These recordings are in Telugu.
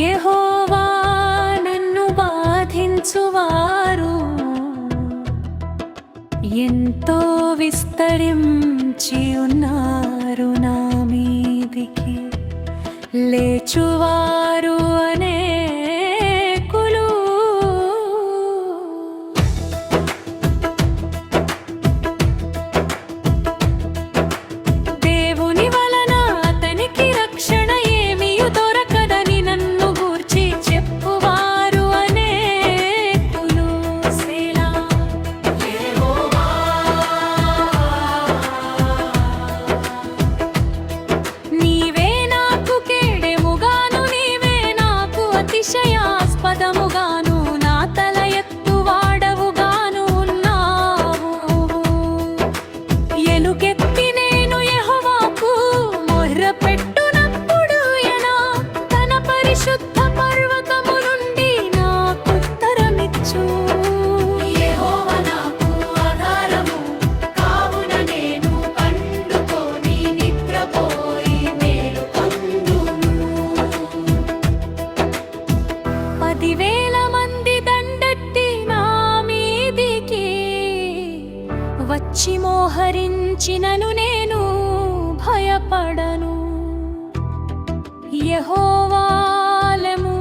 యెహోవా నన్ను బాధించువారు ఎంతో విస్తరించి ఉన్నారు, నా మీదికి లేచువారు అనేకులు. దేవుని వలన అతనికి రక్షణ ఏమీయు దొరకదని నన్ను గూర్చి చెప్పువారు అనేకులు. సెలా. నీవే నాకు కేడెముగాను, నీవే నాకు అతిశయాస్పదముగాను, నా తల ఎత్తువాడవుగాను ఉన్నావు. ఎలుగెత్తి నేను యెహోవాకు మొర్రపెట్టునప్పుడు ఆయన తన పరిశుద్ధ పర్వతము నుండి నాకుత్తరమిచ్చు. యెహోవా నాకు ఆధారము, కావున నేను పండుకొని నిద్రపోయి మేలుకొందును. 10,000 మంది దండెత్తి నా మీదికి వచ్చి మోహరించినను నేను భయపడను. యెహోవాలెము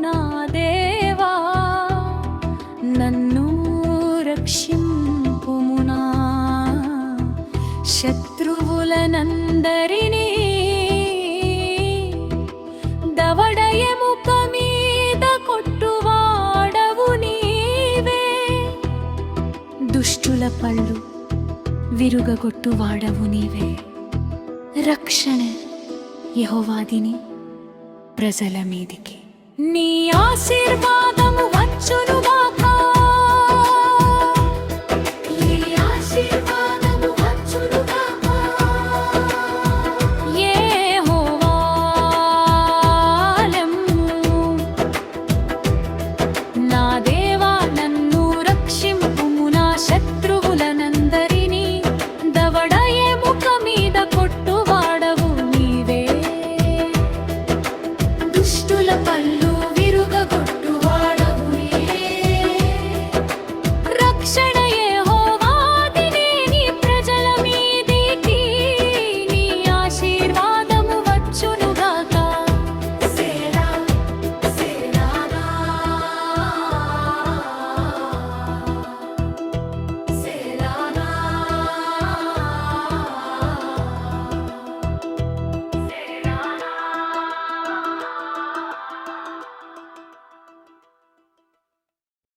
నా దేవా, నన్ను రక్షింపుము. నా శత్రువులనందరినీ దవడ ఎముక మీద కొట్టువాడవు నీవే. దుష్టుల పళ్ళు విరుగగొట్టువాడవు నీవే. రక్షణ యెహోవాదిని ప్రజల మీదికి. నీ ఆశీర్వాదము వచ్చును గాక.